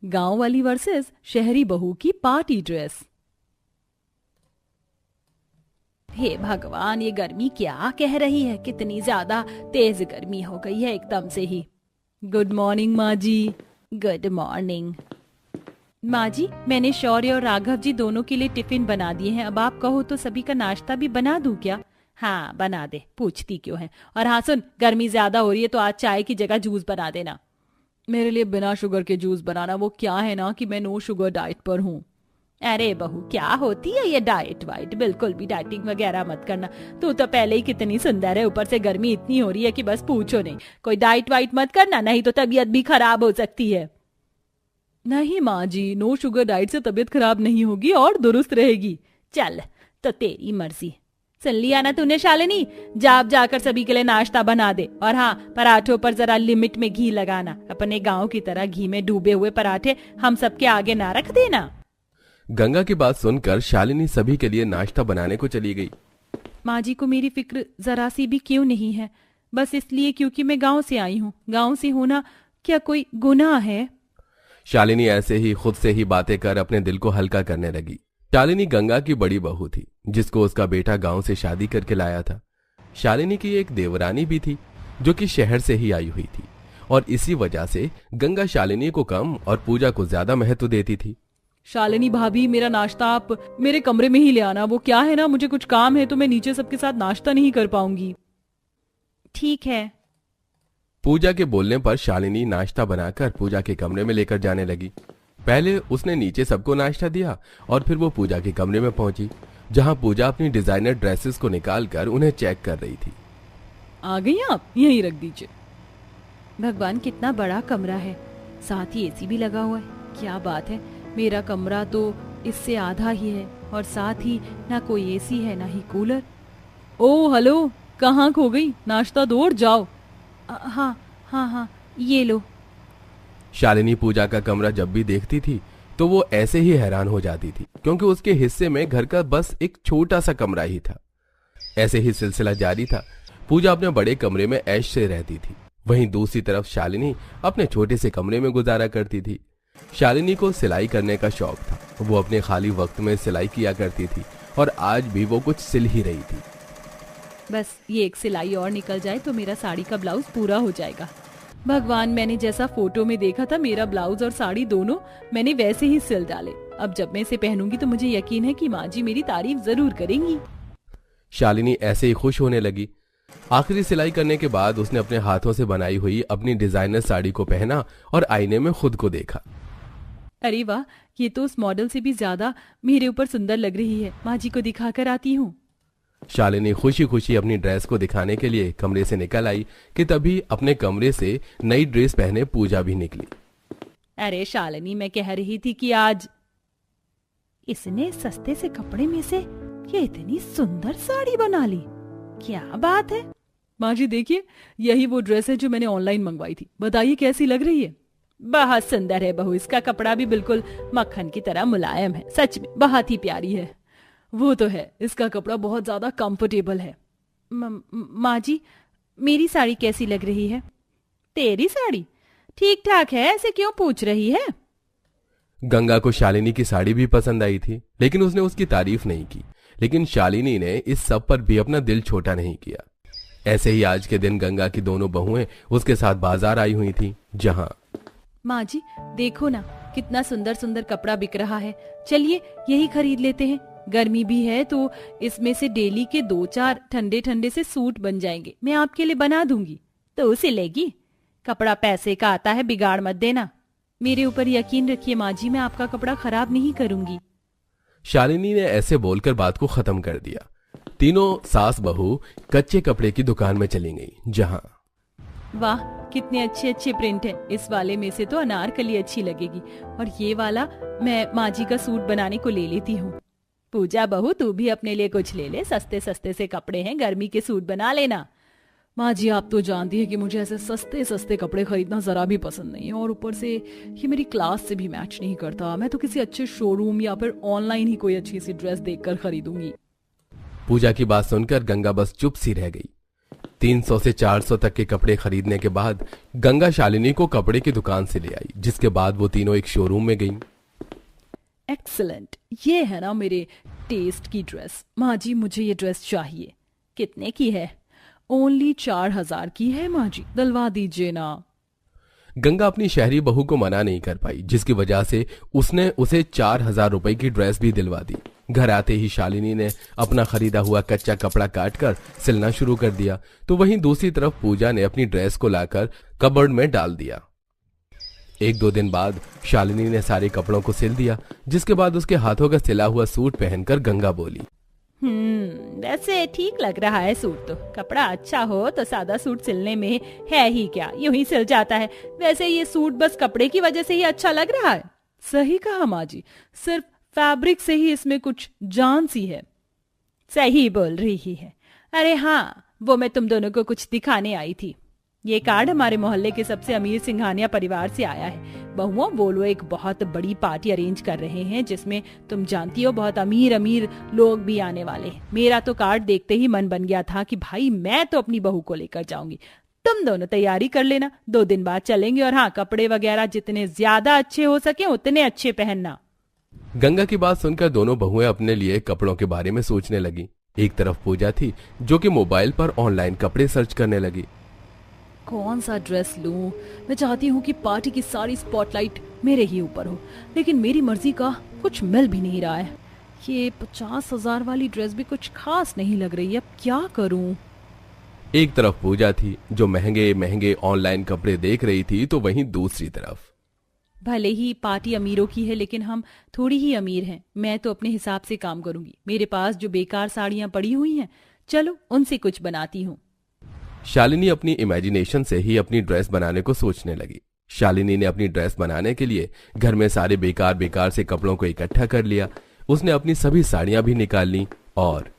गांव वाली वर्सेस शहरी बहू की पार्टी ड्रेस। हे भगवान, ये गर्मी क्या कह रही है, कितनी ज्यादा तेज गर्मी हो गई है एकदम से ही। गुड मॉर्निंग माँ जी। गुड मॉर्निंग माँ जी, मैंने शौर्य और राघव जी दोनों के लिए टिफिन बना दिए हैं। अब आप कहो तो सभी का नाश्ता भी बना दूं क्या? हाँ बना दे, पूछती क्यों है। और हाँ सुन, गर्मी ज्यादा हो रही है तो आज चाय की जगह जूस बना देना। मेरे लिए बिना शुगर के जूस बनाना, वो क्या है ना कि मैं नो शुगर डाइट पर हूँ। अरे बहू, क्या होती है ये डाइट वाइट, बिल्कुल भी डाइटिंग वगैरह मत करना। तू तो पहले ही कितनी सुंदर है, ऊपर से गर्मी इतनी हो रही है कि बस पूछो नहीं। कोई डाइट वाइट मत करना, नहीं तो तबीयत भी खराब हो सकती है। नहीं माँ जी, नो शुगर डाइट से तबीयत खराब नहीं होगी और दुरुस्त रहेगी। चल तो तेरी मर्जी। सुन लिया ना तूने शालिनी, जाप जाकर सभी के लिए नाश्ता बना दे। और हाँ, पराठों पर जरा लिमिट में घी लगाना, अपने गांव की तरह घी में डूबे हुए पराठे हम सबके आगे ना रख देना। गंगा की बात सुनकर शालिनी सभी के लिए नाश्ता बनाने को चली गई। माँ जी को मेरी फिक्र जरा सी भी क्यों नहीं है? बस इसलिए क्योंकि मैं गांव से आई हूँ। गांव से होना क्या कोई गुनाह है? शालिनी ऐसे ही खुद से ही बातें कर अपने दिल को हल्का करने लगी। शालिनी गंगा की बड़ी बहू थी, जिसको उसका बेटा गांव से शादी करके लाया था। शालिनी की एक देवरानी भी थी, जो कि शहर से ही आई हुई थी, और इसी वजह से गंगा शालिनी को कम और पूजा को ज्यादा महत्व देती थी। शालिनी भाभी, मेरा नाश्ता आप मेरे कमरे में ही ले आना। वो क्या है ना, मुझे कुछ काम है तो मैं नीचे सबके साथ नाश्ता नहीं कर पाऊंगी। ठीक है। पूजा के बोलने पर शालिनी नाश्ता बनाकर पूजा के कमरे में लेकर जाने लगी। पहले उसने नीचे सबको नाश्ता दिया और फिर वो पूजा के कमरे में पहुंची, जहां पूजा अपनी डिजाइनर ड्रेसेस को निकालकर उन्हें चेक कर रही थी। आ गई आप, यहीं रख दीजिए। भगवान, कितना बड़ा कमरा है, साथ ही एसी भी लगा हुआ है। क्या बात है, मेरा कमरा तो इससे आधा ही है और साथ ही ना कोई एसी है ना ही कूलर। ओ हेलो, कहाँ खो गई? नाश्ता दो और जाओ। हाँ हाँ हाँ, ये लो। शालिनी पूजा का कमरा जब भी देखती थी तो वो ऐसे ही हैरान हो जाती थी, क्योंकि उसके हिस्से में घर का बस एक छोटा सा कमरा ही था। ऐसे ही सिलसिला जारी था। पूजा अपने बड़े कमरे में ऐश से रहती थी, वहीं दूसरी तरफ शालिनी अपने छोटे से कमरे में गुजारा करती थी। शालिनी को सिलाई करने का शौक था, वो अपने खाली वक्त में सिलाई किया करती थी और आज भी वो कुछ सिल ही रही थी। बस ये एक सिलाई और निकल जाए तो मेरा साड़ी का ब्लाउज पूरा हो जाएगा। भगवान, मैंने जैसा फोटो में देखा था मेरा ब्लाउज और साड़ी दोनों मैंने वैसे ही सिल डाले। अब जब मैं इसे पहनूंगी तो मुझे यकीन है कि माँ जी मेरी तारीफ जरूर करेंगी। शालिनी ऐसे ही खुश होने लगी। आखिरी सिलाई करने के बाद उसने अपने हाथों से बनाई हुई अपनी डिजाइनर साड़ी को पहना और आईने में खुद को देखा। अरे वाह, ये तो उस मॉडल से भी ज्यादा मेरे ऊपर सुंदर लग रही है। माँ जी को दिखाकर आती हूँ। शालिनी खुशी खुशी अपनी ड्रेस को दिखाने के लिए कमरे से निकल आई कि तभी अपने कमरे से नई ड्रेस पहने पूजा भी निकली। अरे शालिनी, मैं कह रही थी कि आज इसने सस्ते से कपड़े में से ये इतनी सुंदर साड़ी बना ली। क्या बात है? माँ जी देखिए, यही वो ड्रेस है जो मैंने ऑनलाइन मंगवाई थी। बताइए कैसी लग रही है? बहुत सुंदर है बहू, इसका कपड़ा भी बिल्कुल मक्खन की तरह मुलायम है। सच में बहुत ही प्यारी है। वो तो है, इसका कपड़ा बहुत ज्यादा कंफर्टेबल है। माँ जी, मेरी साड़ी कैसी लग रही है? तेरी साड़ी ठीक ठाक है, ऐसे क्यों पूछ रही है? गंगा को शालिनी की साड़ी भी पसंद आई थी, लेकिन उसने उसकी तारीफ नहीं की। लेकिन शालिनी ने इस सब पर भी अपना दिल छोटा नहीं किया। ऐसे ही आज के दिन गंगा की दोनों बहुएं उसके साथ बाजार आई हुई थी, जहां माँ जी देखो ना, कितना सुंदर सुंदर कपड़ा बिक रहा है। चलिए यही खरीद लेते हैं। गर्मी भी है तो इसमें से डेली के 2-4 ठंडे ठंडे से सूट बन जाएंगे। मैं आपके लिए बना दूंगी। तो उसे लेगी? कपड़ा पैसे का आता है, बिगाड़ मत देना। मेरे ऊपर यकीन रखिए माँ जी, मैं आपका कपड़ा खराब नहीं करूंगी। शालिनी ने ऐसे बोलकर बात को खत्म कर दिया। तीनों सास बहू कच्चे कपड़े की दुकान में चली गई, जहां वाह, कितने अच्छे अच्छे प्रिंट हैं। इस वाले में से तो अनारकली अच्छी लगेगी और ये वाला मैं माँ जी का सूट बनाने को ले लेती हूँ। पूजा बहू, तू भी अपने लिए कुछ ले ले। सस्ते सस्ते से कपड़े हैं, गर्मी के सूट बना लेना। माँ जी आप तो जानती है कि मुझे ऐसे सस्ते सस्ते कपड़े खरीदना जरा भी पसंद नहीं है, और ऊपर से ये मेरी क्लास से भी मैच नहीं करता। मैं तो किसी अच्छे शोरूम या फिर ऑनलाइन ही कोई अच्छी सी ड्रेस देखकर खरीदूंगी। पूजा की बात सुनकर गंगा बस चुप सी रह गई। 300 से 400 तक के कपड़े खरीदने के बाद गंगा शालिनी को कपड़े की दुकान से ले आई, जिसके बाद वो तीनों एक शोरूम में गईं। एक्सीलेंट, ये है ना मेरे टेस्ट की ड्रेस। माँ जी मुझे ये ड्रेस चाहिए। कितने की है? ओनली 4000 की है माँ जी, दिलवा दीजिए ना। गंगा अपनी शहरी बहू को मना नहीं कर पाई, जिसकी वजह से उसने उसे 4000 रुपए की ड्रेस भी दिलवा दी। घर आते ही शालिनी ने अपना खरीदा हुआ कच्चा कपड़ा काटकर सिलना शुरू कर दिया, तो वहीं दूसरी तरफ पूजा ने अपनी ड्रेस को लाकर कबर्ड में डाल दिया। 1-2 दिन बाद शालिनी ने सारे कपड़ों को सिल दिया, जिसके बाद उसके हाथों का सिला हुआ सूट पहनकर गंगा बोली, वैसे ठीक लग रहा है सूट तो। कपड़ा अच्छा हो तो सादा सूट सिलने में है ही क्या, यूं ही सिल जाता है। वैसे ये सूट बस कपड़े की वजह से ही अच्छा लग रहा है। सही कहा माँ जी, सिर्फ फैब्रिक से ही इसमें कुछ जान सी है। सही बोल रही है। अरे हाँ, वो मैं तुम दोनों को कुछ दिखाने आई थी। ये कार्ड हमारे मोहल्ले के सबसे अमीर सिंघानिया परिवार से आया है। बहुओं, वो लोग एक बहुत बड़ी पार्टी अरेंज कर रहे हैं, जिसमें तुम जानती हो बहुत अमीर अमीर लोग भी आने वाले हैं। मेरा तो कार्ड देखते ही मन बन गया था कि भाई मैं तो अपनी बहू को लेकर जाऊंगी। तुम दोनों तैयारी कर लेना, 2 दिन बाद चलेंगे। और हाँ, कपड़े वगैरह जितने ज्यादा अच्छे हो सके उतने अच्छे पहनना। गंगा की बात सुनकर दोनों बहुएं अपने लिए कपड़ों के बारे में सोचने लगी। एक तरफ पूजा थी जो कि मोबाइल पर ऑनलाइन कपड़े सर्च करने लगी। कौन सा ड्रेस लूं? मैं चाहती हूँ कि पार्टी की सारी स्पॉटलाइट मेरे ही ऊपर हो, लेकिन मेरी मर्जी का कुछ मिल भी नहीं रहा है। ये 50,000 वाली ड्रेस भी कुछ खास नहीं लग रही है, अब क्या करूं? एक तरफ पूजा थी जो महंगे महंगे ऑनलाइन कपड़े देख रही थी, तो वहीं दूसरी तरफ भले ही पार्टी अमीरों की है, लेकिन हम थोड़ी ही अमीर हैं। मैं तो अपने हिसाब से काम करूंगी। मेरे पास जो बेकार साड़ियां पड़ी हुई हैं, चलो उनसे कुछ बनाती हूँ। शालिनी अपनी इमेजिनेशन से ही अपनी ड्रेस बनाने को सोचने लगी। शालिनी ने अपनी ड्रेस बनाने के लिए घर में सारे बेकार बेकार से कपड़ों को इकट्ठा कर लिया। उसने अपनी सभी साड़ियां भी निकाल ली और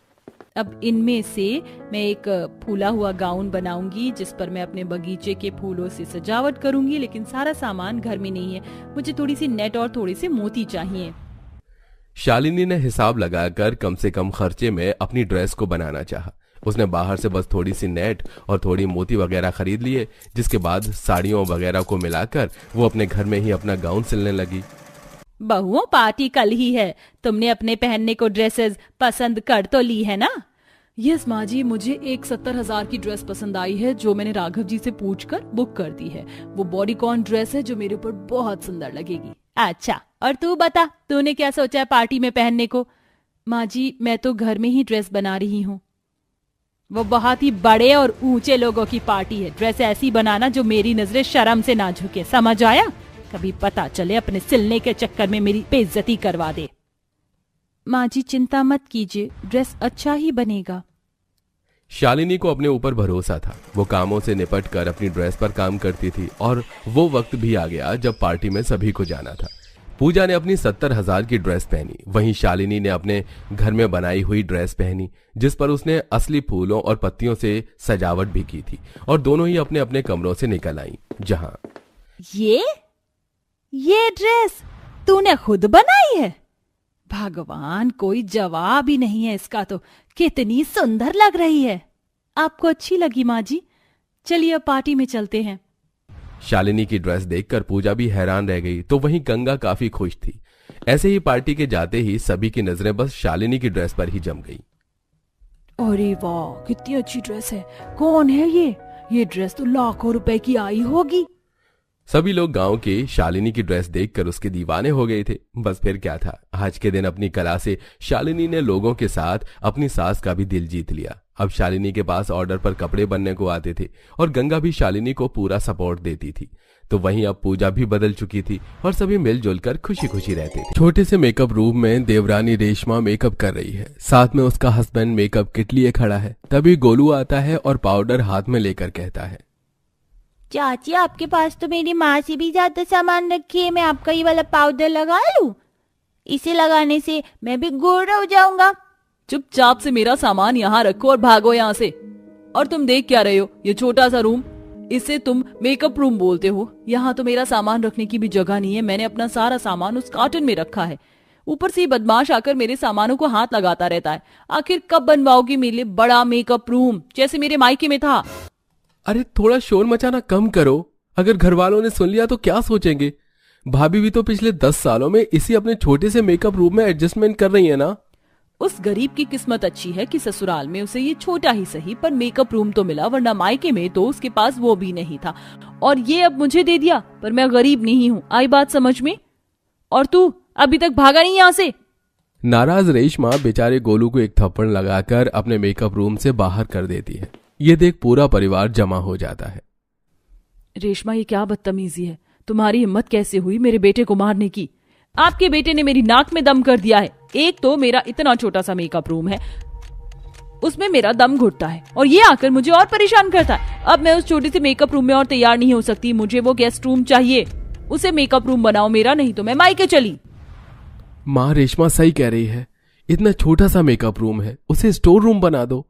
अब इनमें से मैं एक फूला हुआ गाउन बनाऊंगी, जिस पर मैं अपने बगीचे के फूलों से सजावट करूंगी। लेकिन सारा सामान घर में नहीं है, मुझे थोड़ी सी नेट और थोड़े से मोती चाहिए। शालिनी ने हिसाब लगाकर कम से कम खर्चे में अपनी ड्रेस को बनाना चाहा। उसने बाहर से बस थोड़ी सी नेट और थोड़ी मोती वगैरह खरीद लिए, जिसके बाद साड़ियों वगैरह को मिलाकर वो अपने घर में ही अपना गाउन सिलने लगी। बहुओं, पार्टी कल ही है, तुमने अपने पहनने को ड्रेसेस पसंद कर तो ली है ना? यस माँ जी, मुझे एक 70,000 की ड्रेस पसंद आई है, जो मैंने राघव जी से पूछकर बुक कर दी है। वो बॉडीकॉन ड्रेस है जो मेरे ऊपर बहुत सुंदर लगेगी। अच्छा, और तू बता, तूने क्या सोचा है पार्टी में पहनने को? माँ जी, मैं तो घर में ही ड्रेस बना रही हूँ। वो बहुत ही बड़े और ऊंचे लोगों की पार्टी है। ड्रेस ऐसी बनाना जो मेरी नजरें शर्म से ना झुके, समझ आया? कभी पता चले अपने सिलने के चक्कर में मेरी बेइज्जती करवा दे। माँ जी चिंता मत कीजिए, ड्रेस अच्छा ही बनेगा। शालिनी को अपने ऊपर भरोसा था। वो कामों से निपट कर अपनी ड्रेस पर काम करती थी और वो वक्त भी आ गया जब पार्टी में सभी को जाना था। पूजा ने अपनी 70,000 की ड्रेस पहनी, वहीं शालिनी ने अपने घर में बनाई हुई ड्रेस पहनी, जिस पर उसने असली फूलों और पत्तियों से सजावट भी की थी। और दोनों ही अपने अपने कमरों से निकल आईं, जहां ये ड्रेस तूने खुद बनाई है? भगवान, कोई जवाब ही नहीं है इसका तो। कितनी सुंदर लग रही है। आपको अच्छी लगी माँ जी? चलिए अब पार्टी में चलते हैं। शालिनी की ड्रेस देखकर पूजा भी हैरान रह गई, तो वहीं गंगा काफी खुश थी। ऐसे ही पार्टी के जाते ही सभी की नजरें बस शालिनी की ड्रेस पर ही जम गई। अरे वाह, कितनी अच्छी ड्रेस है। कौन है ये ड्रेस तो लाखों रुपए की आई होगी। सभी लोग गांव के शालिनी की ड्रेस देखकर उसके दीवाने हो गए थे। बस फिर क्या था, आज के दिन अपनी कला से शालिनी ने लोगों के साथ अपनी सास का भी दिल जीत लिया। अब शालिनी के पास ऑर्डर पर कपड़े बनने को आते थे और गंगा भी शालिनी को पूरा सपोर्ट देती थी। तो वहीं अब पूजा भी बदल चुकी थी और सभी मिलजुल कर खुशी खुशी रहते थे। छोटे से मेकअप रूम में देवरानी रेशमा मेकअप कर रही है, साथ में उसका हस्बैंड मेकअप किट लिए खड़ा है। तभी गोलू आता है और पाउडर हाथ में लेकर कहता है, चाची आपके पास तो मेरी माँ से भी ज्यादा सामान रखी है, मैं आपका ये वाला पाउडर लगा लूं? इसे लगाने से मैं भी गोरा हो जाऊंगा। चुपचाप से मेरा सामान यहाँ रखो और भागो यहाँ से। और तुम देख क्या रहे हो? ये छोटा सा रूम, इसे तुम मेकअप रूम बोलते हो? यहाँ तो मेरा सामान रखने की भी जगह नहीं है। मैंने अपना सारा सामान उस कार्टन में रखा है। ऊपर से ये बदमाश आकर मेरे सामानों को हाथ लगाता रहता है। आखिर कब बनवाओगी मेरे लिए बड़ा मेकअप रूम जैसे मेरे मायके में था? अरे थोड़ा शोर मचाना कम करो, अगर घर वालों ने सुन लिया तो क्या सोचेंगे? भाभी भी तो पिछले 10 सालों में इसी अपने छोटे से मेकअप रूम में एडजस्टमेंट कर रही है ना। उस गरीब की किस्मत अच्छी है कि ससुराल में उसे ये छोटा ही सही पर मेकअप रूम तो मिला, वरना मायके में तो उसके पास वो भी नहीं था और ये अब मुझे दे दिया। पर मैं गरीब नहीं हूँ, आई बात समझ में? और तू अभी तक भागा नहीं यहाँ से? नाराज रेशमा बेचारे गोलू को एक थप्पड़ लगाकर अपने मेकअप रूम से बाहर कर देती है। ये देख पूरा परिवार जमा हो जाता है। रेशमा, ये क्या बदतमीजी है? तुम्हारी हिम्मत कैसे हुई मेरे बेटे को मारने की? आपके बेटे ने मेरी नाक में दम कर दिया है। एक तो मेरा इतना छोटा सा मेकअप रूम है, उसमें मेरा दम घुटता है और ये आकर मुझे और परेशान करता है। अब मैं उस छोटे से मेकअप रूम में और तैयार नहीं हो सकती, मुझे वो गेस्ट रूम चाहिए। उसे मेकअप रूम बनाओ मेरा, नहीं तो मैं मायके चली। माँ, रेशमा सही कह रही है, इतना छोटा सा मेकअप रूम है, उसे स्टोर रूम बना दो।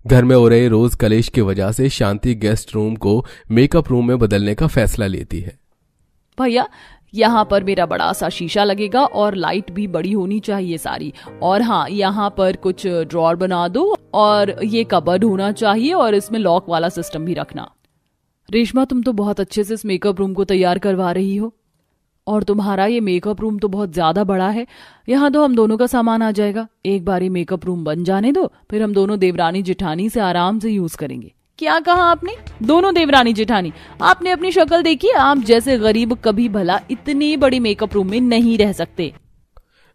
घर में हो रहे रोज कलेश की वजह से शांति गेस्ट रूम को मेकअप रूम में बदलने का फैसला लेती है। भैया, यहाँ पर मेरा बड़ा सा शीशा लगेगा और लाइट भी बड़ी होनी चाहिए सारी, और हाँ, यहाँ पर कुछ ड्रॉर बना दो और ये कबर्ड होना चाहिए और इसमें लॉक वाला सिस्टम भी रखना। रेशमा, तुम तो बहुत अच्छे से इस मेकअप रूम को तैयार करवा रही हो और तुम्हारा ये मेकअप रूम तो बहुत ज्यादा बड़ा है। यहाँ तो हम दोनों का सामान आ जाएगा। एक बार ये मेकअप रूम बन जाने दो, फिर हम दोनों देवरानी जेठानी से आराम से यूज करेंगे। क्या कहा आपने? दोनों देवरानी जेठानी? आपने अपनी शक्ल देखी? आप जैसे गरीब कभी भला इतने बड़े मेकअप रूम में नहीं रह सकते।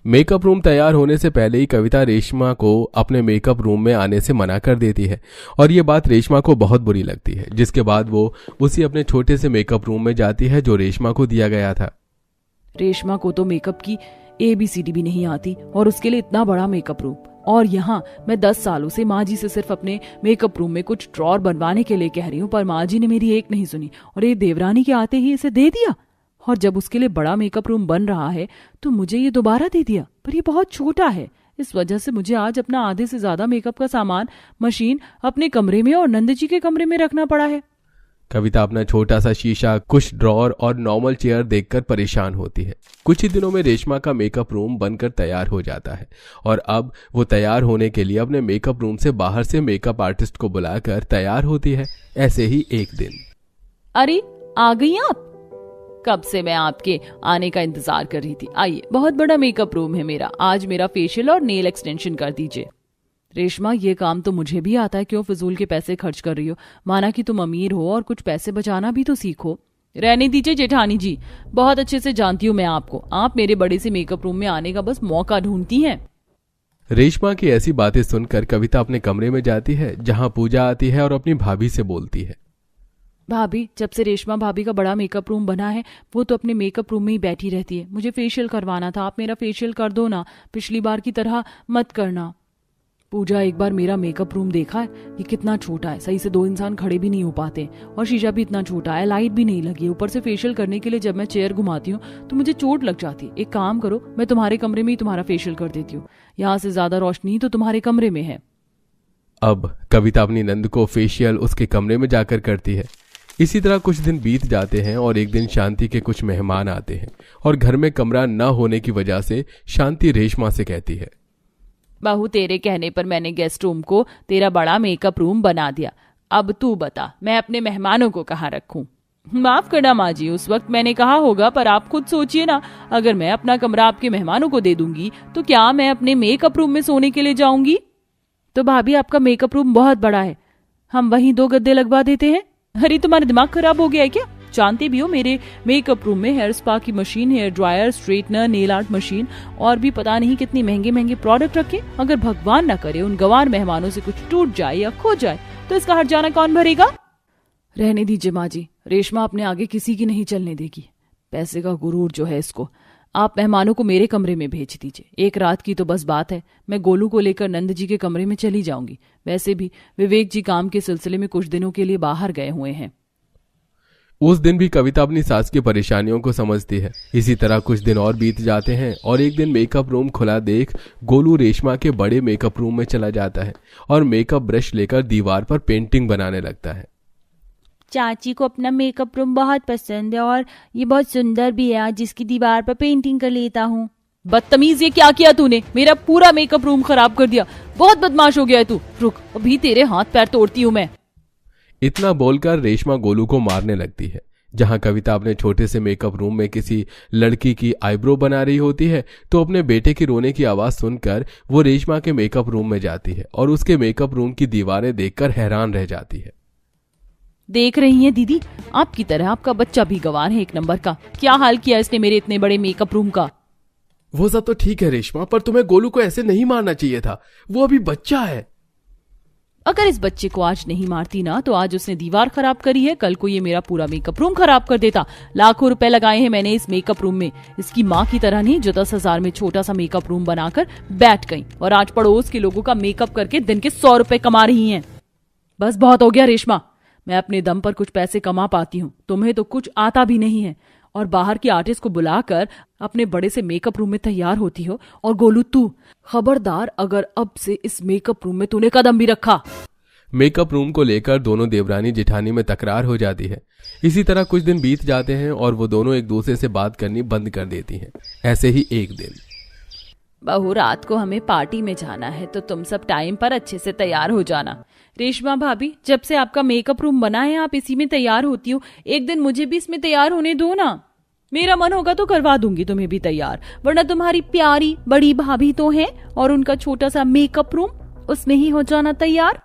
मेकअप रूम तैयार होने से पहले ही कविता रेशमा को अपने मेकअप रूम में आने से मना कर देती है और ये बात रेशमा को बहुत बुरी लगती है, जिसके बाद वो उसी अपने छोटे से मेकअप रूम में जाती है जो रेशमा को दिया गया था। रेशमा को तो मेकअप की ABCD भी नहीं आती और उसके लिए इतना बड़ा मेकअप रूम। और यहाँ मैं 10 सालों से माँ जी से सिर्फ अपने मेकअप रूम में कुछ ड्रॉर बनवाने के लिए कह रही हूँ, पर माँ जी ने मेरी एक नहीं सुनी और ये देवरानी के आते ही इसे दे दिया। और जब उसके लिए बड़ा मेकअप रूम बन रहा है तो मुझे ये दोबारा दे दिया, पर ये बहुत छोटा है। इस वजह से मुझे आज अपना आधे से ज्यादा मेकअप का सामान, मशीन अपने कमरे में और नंद जी के कमरे में रखना पड़ा है। कविता अपना छोटा सा शीशा, कुछ ड्रॉर और नॉर्मल चेयर देखकर परेशान होती है। कुछ ही दिनों में रेशमा का मेकअप रूम बनकर तैयार हो जाता है और अब वो तैयार होने के लिए अपने मेकअप रूम से बाहर से मेकअप आर्टिस्ट को बुलाकर तैयार होती है। ऐसे ही एक दिन, अरे आ गई आप? कब से मैं आपके आने का इंतजार कर रही थी। आइए, बहुत बड़ा मेकअप रूम है मेरा, आज मेरा फेशियल और नेल एक्सटेंशन कर दीजिए। रेशमा, ये काम तो मुझे भी आता है, क्यों फिजूल के पैसे खर्च कर रही हो? माना कि तुम अमीर हो और कुछ पैसे बचाना भी तो सीखो। रहने दीजिए जेठानी जी, बहुत अच्छे से जानती हूँ मैं आपको। आप मेरे बड़े से मेकअप रूम में आने का बस मौका ढूंढती हैं। रेशमा की ऐसी बातें सुनकर कविता अपने कमरे में जाती है जहां पूजा आती है और अपनी भाभी से बोलती है। भाभी, जब से रेशमा भाभी का बड़ा मेकअप रूम बना है वो तो अपने मेकअप रूम में ही बैठी रहती है। मुझे फेशियल करवाना था, आप मेरा फेशियल कर दो ना, पिछली बार की तरह मत करना। पूजा, एक बार मेरा मेकअप रूम देखा है? ये कितना छोटा है, सही से 2 इंसान खड़े भी नहीं हो पाते और शीशा भी इतना छोटा है, लाइट भी नहीं लगी। ऊपर से फेशियल करने के लिए जब मैं चेयर घुमाती हूँ तो मुझे चोट लग जाती है। एक काम करो, मैं तुम्हारे कमरे में ही तुम्हारा फेशियल कर देती हूँ, यहाँ से ज्यादा रोशनी तो तुम्हारे कमरे में है। अब कविता अपनी नंद को फेशियल उसके कमरे में जाकर करती है। इसी तरह कुछ दिन बीत जाते हैं और एक दिन शांति के कुछ मेहमान आते हैं और घर में कमरा न होने की वजह से शांति रेशमा से कहती है, बहू, तेरे कहने पर मैंने गेस्ट रूम को तेरा बड़ा मेकअप रूम बना दिया। अब तू बता, मैं अपने मेहमानों को कहाँ रखूं? माफ करना माँ जी, उस वक्त मैंने कहा होगा, पर आप खुद सोचिए ना, अगर मैं अपना कमरा आपके मेहमानों को दे दूंगी तो क्या मैं अपने मेकअप रूम में सोने के लिए जाऊंगी? तो भाभी, आपका मेकअप रूम बहुत बड़ा है, हम वहीं 2 गद्दे लगवा देते हैं। अरे तुम्हारा दिमाग खराब हो गया है क्या? जानते भी हो मेरे मेकअप रूम में हेयर स्पा की machine, hair dryer, straightener, nail art machine और भी पता नहीं कितनी महंगे महंगे प्रोडक्ट रखे। अगर भगवान ना करे उन गंवार मेहमानों से कुछ टूट जाए या खो जाए तो इसका हर्जाना कौन भरेगा? रहने दीजिए माँ जी, रेशमा अपने आगे किसी की नहीं चलने देगी। पैसे का गुरूर जो है इसको। आप मेहमानों को मेरे कमरे में भेज दीजिए। एक रात की तो बस बात है, मैं गोलू को लेकर नंद जी के कमरे में चली जाऊंगी। वैसे भी विवेक जी काम के सिलसिले में कुछ दिनों के लिए बाहर गए हुए हैं। उस दिन भी कविता अपनी सास की परेशानियों को समझती है। इसी तरह कुछ दिन और बीत जाते हैं और एक दिन मेकअप रूम खुला देख गोलू रेशमा के बड़े मेकअप रूम में चला जाता है और मेकअप ब्रश लेकर दीवार पर पेंटिंग बनाने लगता है। चाची को अपना मेकअप रूम बहुत पसंद है और ये बहुत सुंदर भी है, आज इसकी दीवार पर पेंटिंग कर लेता हूँ। बदतमीज, ये क्या किया तूने? मेरा पूरा मेकअप रूम खराब कर दिया। बहुत बदमाश हो गया है तू। रुक, अभी तेरे हाथ पैर तोड़ती हूँ मैं। इतना बोलकर रेशमा गोलू को मारने लगती है। जहां कविता अपने छोटे से मेकअप रूम में किसी लड़की की आईब्रो बना रही होती है तो अपने बेटे की रोने की आवाज सुनकर वो रेशमा के मेकअप रूम में जाती है और उसके मेकअप रूम की दीवारें देखकर हैरान रह जाती है। देख रही हैं दीदी, आपकी तरह आपका बच्चा भी गंवार है एक नंबर का। क्या हाल किया इसने मेरे इतने बड़े मेकअप रूम का। वो सब तो ठीक है रेशमा, पर तुम्हें गोलू को ऐसे नहीं मारना चाहिए था। वो अभी बच्चा है। अगर इस बच्चे को आज नहीं मारती ना तो आज उसने दीवार खराब करी है, कल को ये मेरा पूरा मेकअप रूम खराब कर देता। लाखों रुपए लगाए हैं मैंने इस मेकअप रूम में। इसकी माँ की तरह नहीं जो 10,000 में छोटा सा मेकअप रूम बनाकर बैठ गई और आज पड़ोस के लोगों का मेकअप करके दिन के 100 रुपए कमा रही हैं। बस बहुत हो गया रेशमा, मैं अपने दम पर कुछ पैसे कमा पाती हूँ, तुम्हें तो कुछ आता भी नहीं है। और बाहर की आर्टिस्ट को बुलाकर अपने बड़े से मेकअप रूम में तैयार होती हो। और गोलू तू खबरदार, अगर अब से इस मेकअप रूम में तूने कदम भी रखा। मेकअप रूम को लेकर दोनों देवरानी जेठानी में तकरार हो जाती है। इसी तरह कुछ दिन बीत जाते हैं और वो दोनों एक दूसरे से बात करनी बंद कर देती हैं। ऐसे ही एक दिन, बहू रात को हमें पार्टी में जाना है तो तुम सब टाइम पर अच्छे से तैयार हो जाना। रेशमा भाभी, जब से आपका मेकअप रूम बना है आप इसी में तैयार होती हो, एक दिन मुझे भी इसमें तैयार होने दो ना। मेरा मन होगा तो करवा दूंगी तुम्हें भी तैयार, वरना तुम्हारी प्यारी बड़ी भाभी तो है और उनका छोटा सा मेकअप रूम, उसमें ही हो जाना तैयार।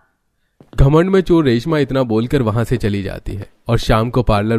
घमंड में चोर रेशमा इतना बोलकर वहां से चली जाती है और शाम को पार्लर